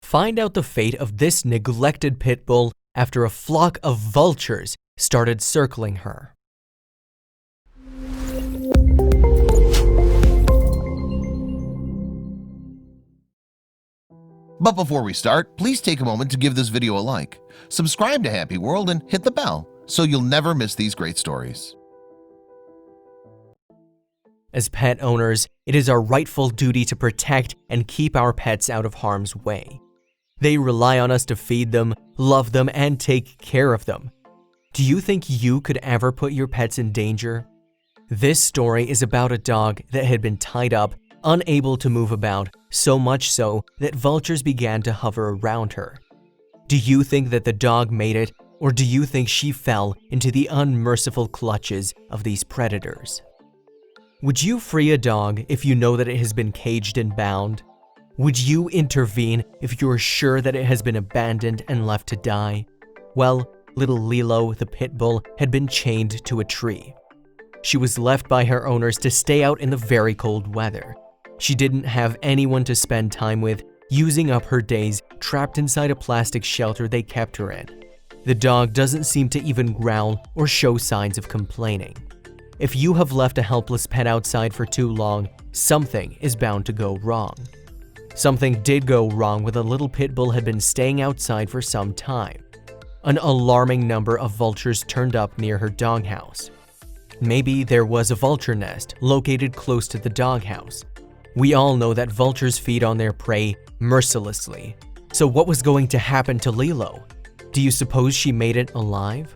Find out the fate of this neglected pit bull after a flock of vultures started circling her. But before we start, please take a moment to give this video a like, subscribe to HappyWorld, and hit the bell so you'll never miss these great stories. As pet owners, it is our rightful duty to protect and keep our pets out of harm's way. They rely on us to feed them, love them, and take care of them. Do you think you could ever put your pets in danger? This story is about a dog that had been tied up, unable to move about, so much so that vultures began to hover around her. Do you think that the dog made it, or do you think she fell into the unmerciful clutches of these predators? Would you free a dog if you know that it has been caged and bound? Would you intervene if you're sure that it has been abandoned and left to die? Well, little Lilo, the pit bull, had been chained to a tree. She was left by her owners to stay out in the very cold weather. She didn't have anyone to spend time with, using up her days trapped inside a plastic shelter they kept her in. The dog doesn't seem to even growl or show signs of complaining. If you have left a helpless pet outside for too long, something is bound to go wrong. Something did go wrong when the little pit bull had been staying outside for some time. An alarming number of vultures turned up near her doghouse. Maybe there was a vulture nest located close to the doghouse. We all know that vultures feed on their prey mercilessly. So what was going to happen to Lilo? Do you suppose she made it alive?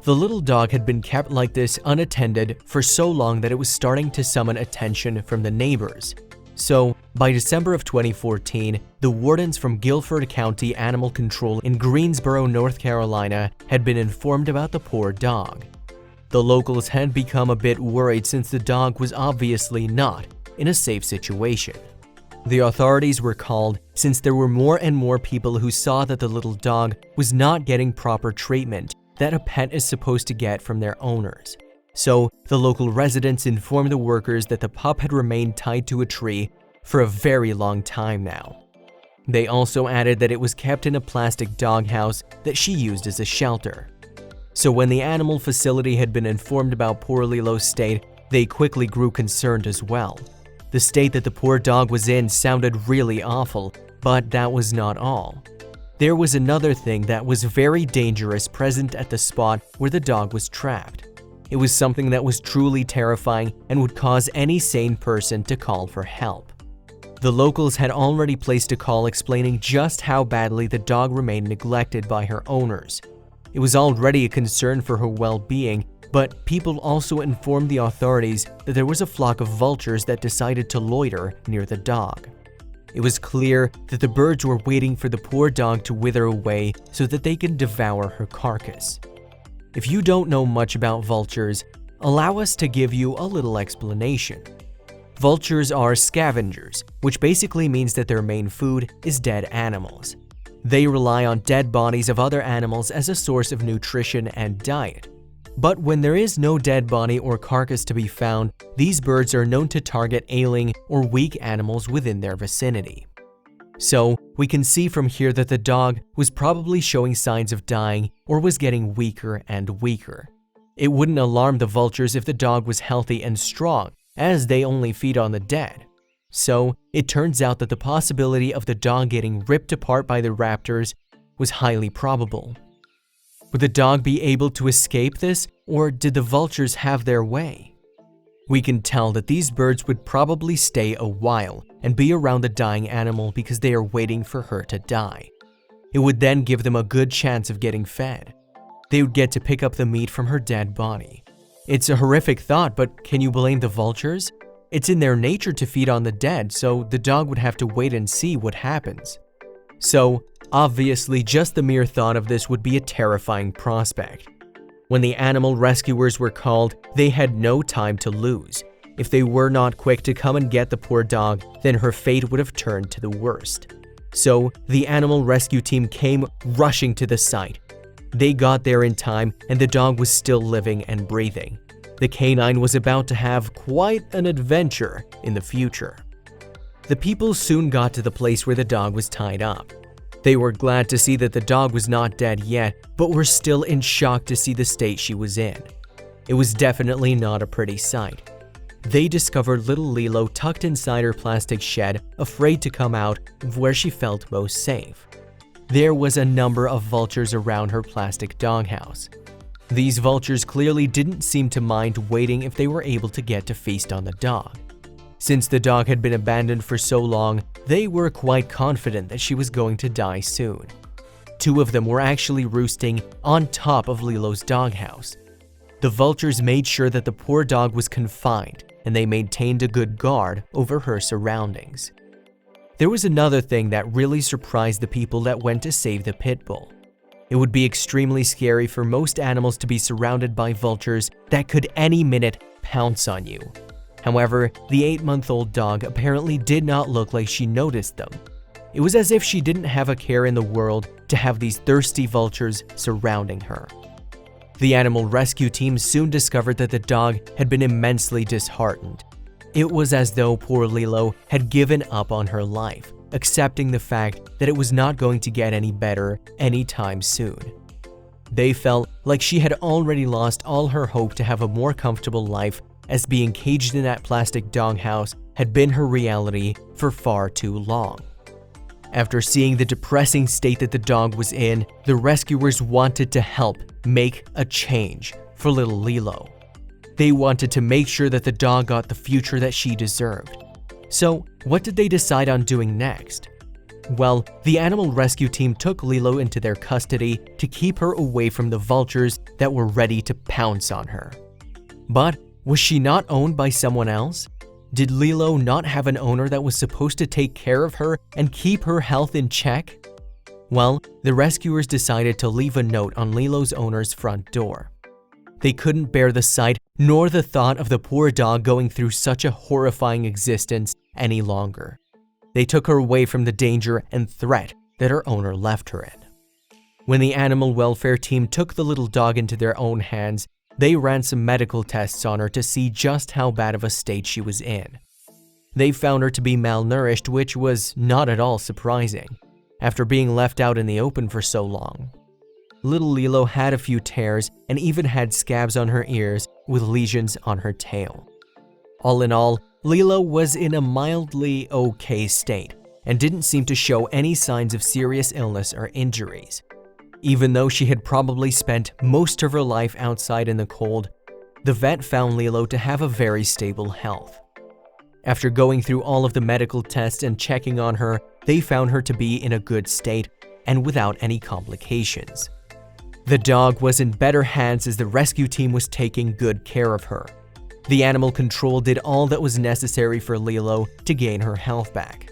The little dog had been kept like this unattended for so long that it was starting to summon attention from the neighbors. So, by December of 2014, the wardens from Guilford County Animal Control in Greensboro, North Carolina, had been informed about the poor dog. The locals had become a bit worried since the dog was obviously not in a safe situation. The authorities were called since there were more and more people who saw that the little dog was not getting proper treatment that a pet is supposed to get from their owners. So, the local residents informed the workers that the pup had remained tied to a tree for a very long time now. They also added that it was kept in a plastic doghouse that she used as a shelter. So when the animal facility had been informed about poor Lilo's state, they quickly grew concerned as well. The state that the poor dog was in sounded really awful, but that was not all. There was another thing that was very dangerous present at the spot where the dog was trapped. It was something that was truly terrifying and would cause any sane person to call for help. The locals had already placed a call explaining just how badly the dog remained neglected by her owners. It was already a concern for her well-being, but people also informed the authorities that there was a flock of vultures that decided to loiter near the dog. It was clear that the birds were waiting for the poor dog to wither away so that they could devour her carcass. If you don't know much about vultures, allow us to give you a little explanation. Vultures are scavengers, which basically means that their main food is dead animals. They rely on dead bodies of other animals as a source of nutrition and diet. But when there is no dead body or carcass to be found, these birds are known to target ailing or weak animals within their vicinity. So, we can see from here that the dog was probably showing signs of dying or was getting weaker and weaker. It wouldn't alarm the vultures if the dog was healthy and strong, as they only feed on the dead. So, it turns out that the possibility of the dog getting ripped apart by the raptors was highly probable. Would the dog be able to escape this, or did the vultures have their way? We can tell that these birds would probably stay a while and be around the dying animal because they are waiting for her to die. It would then give them a good chance of getting fed. They would get to pick up the meat from her dead body. It's a horrific thought, but can you blame the vultures? It's in their nature to feed on the dead, so the dog would have to wait and see what happens. So, obviously, just the mere thought of this would be a terrifying prospect. When the animal rescuers were called, they had no time to lose. If they were not quick to come and get the poor dog, then her fate would have turned to the worst. So, the animal rescue team came rushing to the site. They got there in time, and the dog was still living and breathing. The canine was about to have quite an adventure in the future. the people soon got to the place where the dog was tied up. They were glad to see that the dog was not dead yet, but were still in shock to see the state she was in. It was definitely not a pretty sight. They discovered little Lilo tucked inside her plastic shed, afraid to come out where she felt most safe. There was a number of vultures around her plastic doghouse. These vultures clearly didn't seem to mind waiting if they were able to get to feast on the dog. Since the dog had been abandoned for so long, they were quite confident that she was going to die soon. 2 of them were actually roosting on top of Lilo's doghouse. The vultures made sure that the poor dog was confined, and they maintained a good guard over her surroundings. There was another thing that really surprised the people that went to save the Pitbull. It would be extremely scary for most animals to be surrounded by vultures that could any minute pounce on you. However, the 8-month-old dog apparently did not look like she noticed them. It was as if she didn't have a care in the world to have these thirsty vultures surrounding her. The animal rescue team soon discovered that the dog had been immensely disheartened. It was as though poor Lilo had given up on her life, accepting the fact that it was not going to get any better anytime soon. They felt like she had already lost all her hope to have a more comfortable life, as being caged in that plastic doghouse had been her reality for far too long. After seeing the depressing state that the dog was in, the rescuers wanted to help make a change for little Lilo. They wanted to make sure that the dog got the future that she deserved. So, what did they decide on doing next? Well, the animal rescue team took Lilo into their custody to keep her away from the vultures that were ready to pounce on her. But was she not owned by someone else? Did Lilo not have an owner that was supposed to take care of her and keep her health in check? Well, the rescuers decided to leave a note on Lilo's owner's front door. They couldn't bear the sight nor the thought of the poor dog going through such a horrifying existence any longer. They took her away from the danger and threat that her owner left her in. When the animal welfare team took the little dog into their own hands, they ran some medical tests on her to see just how bad of a state she was in. They found her to be malnourished, which was not at all surprising, after being left out in the open for so long. Little Lilo had a few tears and even had scabs on her ears with lesions on her tail. All in all, Lilo was in a mildly okay state and didn't seem to show any signs of serious illness or injuries. Even though she had probably spent most of her life outside in the cold, the vet found Lilo to have a very stable health. After going through all of the medical tests and checking on her, they found her to be in a good state and without any complications. The dog was in better hands as the rescue team was taking good care of her. The animal control did all that was necessary for Lilo to gain her health back.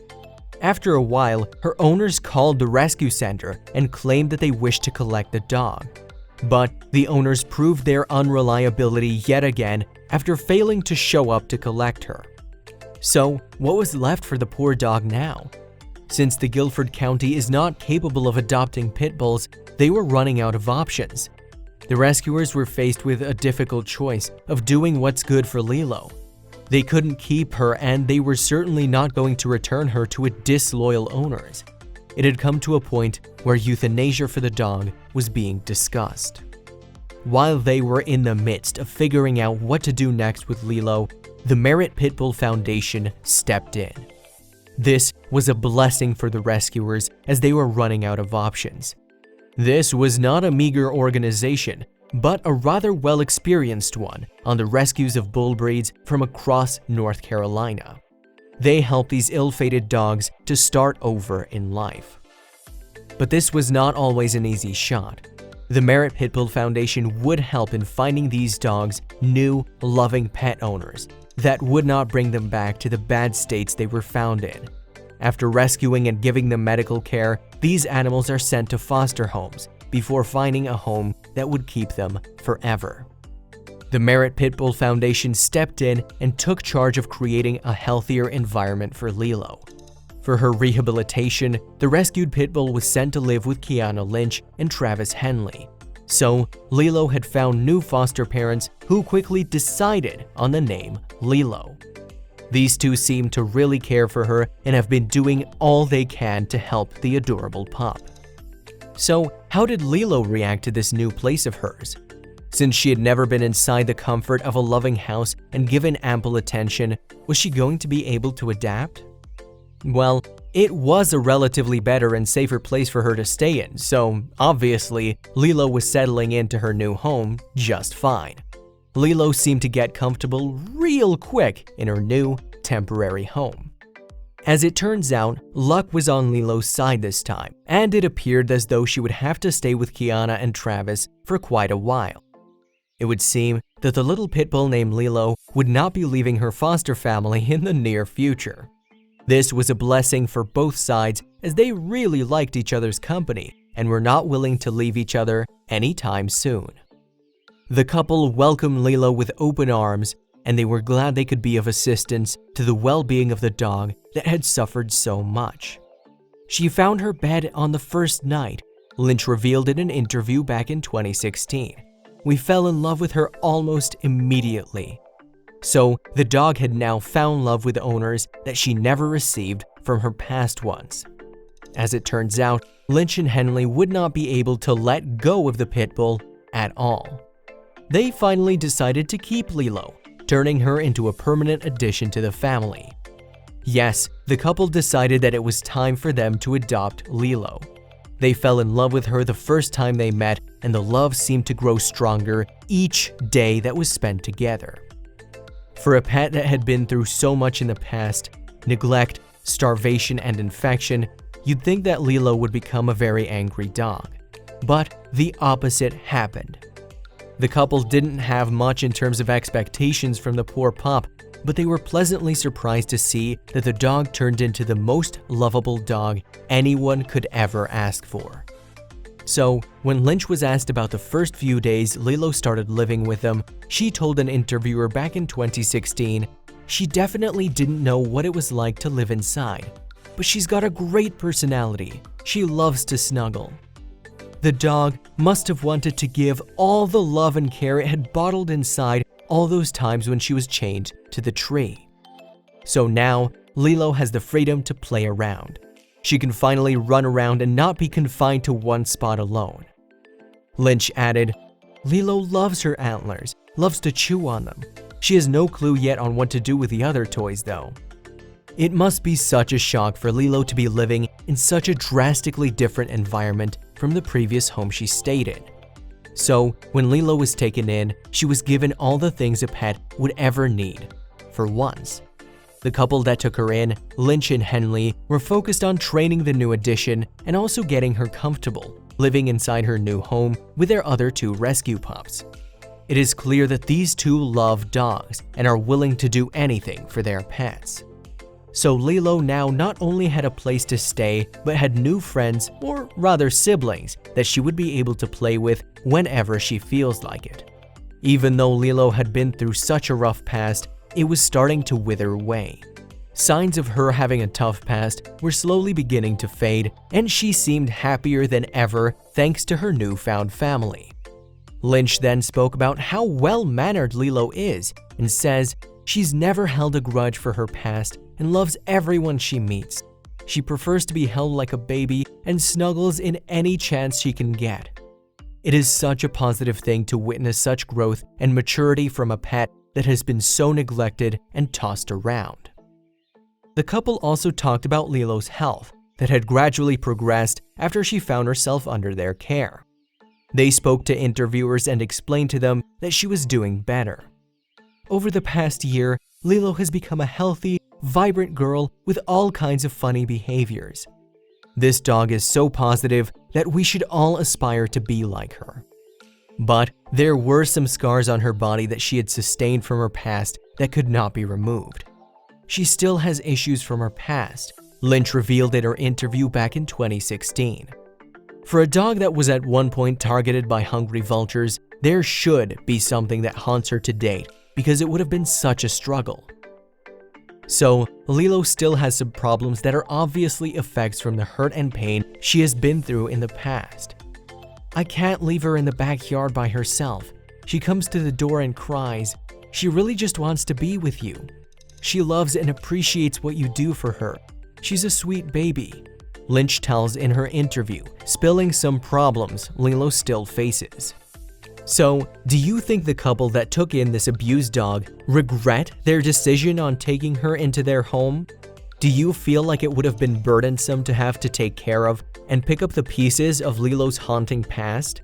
After a while, her owners called the rescue center and claimed that they wished to collect the dog. But the owners proved their unreliability yet again after failing to show up to collect her. So, what was left for the poor dog now? Since the Guilford County is not capable of adopting pit bulls, they were running out of options. The rescuers were faced with a difficult choice of doing what's good for Lilo. They couldn't keep her, and they were certainly not going to return her to its disloyal owners. It had come to a point where euthanasia for the dog was being discussed. While they were in the midst of figuring out what to do next with Lilo, the Merit Pitbull Foundation stepped in. This was a blessing for the rescuers as they were running out of options. This was not a meager organization, but a rather well-experienced one on the rescues of bull breeds from across North Carolina. They helped these ill-fated dogs to start over in life. But this was not always an easy shot. The Merit Pitbull Foundation would help in finding these dogs new, loving pet owners that would not bring them back to the bad states they were found in. After rescuing and giving them medical care, these animals are sent to foster homes before finding a home that would keep them forever. The Merit Pitbull Foundation stepped in and took charge of creating a healthier environment for Lilo. For her rehabilitation, the rescued Pitbull was sent to live with Kiana Lynch and Travis Henley. So, Lilo had found new foster parents who quickly decided on the name Lilo. These two seem to really care for her and have been doing all they can to help the adorable pup. So, how did Lilo react to this new place of hers? Since she had never been inside the comfort of a loving house and given ample attention, was she going to be able to adapt? Well, it was a relatively better and safer place for her to stay in, so obviously, Lilo was settling into her new home just fine. Lilo seemed to get comfortable real quick in her new, temporary home. As it turns out, luck was on Lilo's side this time, and it appeared as though she would have to stay with Kiana and Travis for quite a while. It would seem that the little pitbull named Lilo would not be leaving her foster family in the near future. This was a blessing for both sides as they really liked each other's company and were not willing to leave each other anytime soon. The couple welcomed Lilo with open arms, and they were glad they could be of assistance to the well-being of the dog that had suffered so much. She found her bed on the first night, Lynch revealed in an interview back in 2016. We fell in love with her almost immediately. So, the dog had now found love with owners that she never received from her past ones. As it turns out, Lynch and Henley would not be able to let go of the pitbull at all. They finally decided to keep Lilo, turning her into a permanent addition to the family. Yes, the couple decided that it was time for them to adopt Lilo. They fell in love with her the first time they met, and the love seemed to grow stronger each day that was spent together. For a pet that had been through so much in the past, neglect, starvation, and infection, you'd think that Lilo would become a very angry dog. But the opposite happened. The couple didn't have much in terms of expectations from the poor pup, but they were pleasantly surprised to see that the dog turned into the most lovable dog anyone could ever ask for. So, when Lynch was asked about the first few days Lilo started living with them, she told an interviewer back in 2016, she definitely didn't know what it was like to live inside, but she's got a great personality. She loves to snuggle. The dog must have wanted to give all the love and care it had bottled inside all those times when she was chained to the tree. So now, Lilo has the freedom to play around. She can finally run around and not be confined to one spot alone. Lynch added, Lilo loves her antlers, loves to chew on them. She has no clue yet on what to do with the other toys though. It must be such a shock for Lilo to be living in such a drastically different environment from the previous home she stayed in. So, when Lilo was taken in, she was given all the things a pet would ever need, for once. The couple that took her in, Lynch and Henley, were focused on training the new addition and also getting her comfortable, living inside her new home with their other two rescue pups. It is clear that these two love dogs and are willing to do anything for their pets. So Lilo now not only had a place to stay, but had new friends, or rather siblings, that she would be able to play with whenever she feels like it. Even though Lilo had been through such a rough past, it was starting to wither away. Signs of her having a tough past were slowly beginning to fade, and she seemed happier than ever thanks to her newfound family. Lynch then spoke about how well-mannered Lilo is and says she's never held a grudge for her past and loves everyone she meets. She prefers to be held like a baby and snuggles in any chance she can get. It is such a positive thing to witness such growth and maturity from a pet that has been so neglected and tossed around. The couple also talked about Lilo's health that had gradually progressed after she found herself under their care. They spoke to interviewers and explained to them that she was doing better. Over the past year, Lilo has become a healthy, vibrant girl with all kinds of funny behaviors. This dog is so positive that we should all aspire to be like her. But there were some scars on her body that she had sustained from her past that could not be removed. She still has issues from her past, Lynch revealed in her interview back in 2016. For a dog that was at one point targeted by hungry vultures, there should be something that haunts her to date because it would have been such a struggle. So, Lilo still has some problems that are obviously effects from the hurt and pain she has been through in the past. I can't leave her in the backyard by herself. She comes to the door and cries. She really just wants to be with you. She loves and appreciates what you do for her. She's a sweet baby," Lynch tells in her interview, spilling some problems Lilo still faces. So, do you think the couple that took in this abused dog regret their decision on taking her into their home? Do you feel like it would have been burdensome to have to take care of and pick up the pieces of Lilo's haunting past?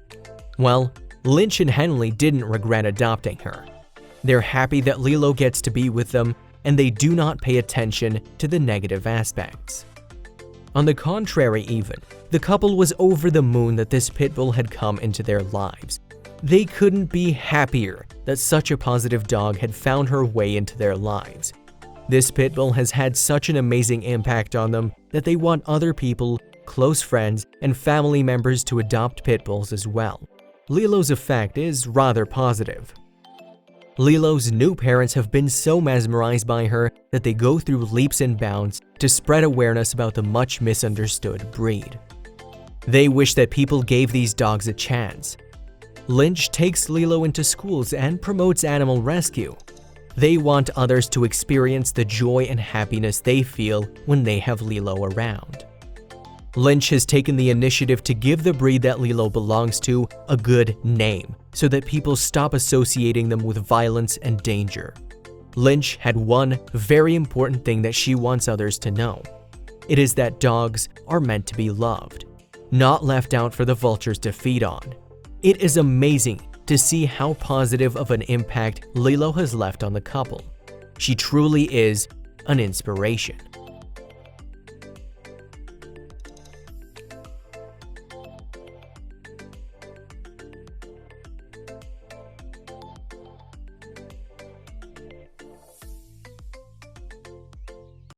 Well, Lynch and Henley didn't regret adopting her. They're happy that Lilo gets to be with them, and they do not pay attention to the negative aspects. On the contrary even, the couple was over the moon that this Pitbull had come into their lives. They couldn't be happier that such a positive dog had found her way into their lives. This Pitbull has had such an amazing impact on them that they want other people, close friends, and family members to adopt Pitbulls as well. Lilo's effect is rather positive. Lilo's new parents have been so mesmerized by her that they go through leaps and bounds to spread awareness about the much misunderstood breed. They wish that people gave these dogs a chance. Lynch takes Lilo into schools and promotes animal rescue. They want others to experience the joy and happiness they feel when they have Lilo around. Lynch has taken the initiative to give the breed that Lilo belongs to a good name so that people stop associating them with violence and danger. Lynch had one very important thing that she wants others to know. It is that dogs are meant to be loved, not left out for the vultures to feed on. It is amazing to see how positive of an impact Lilo has left on the couple. She truly is an inspiration.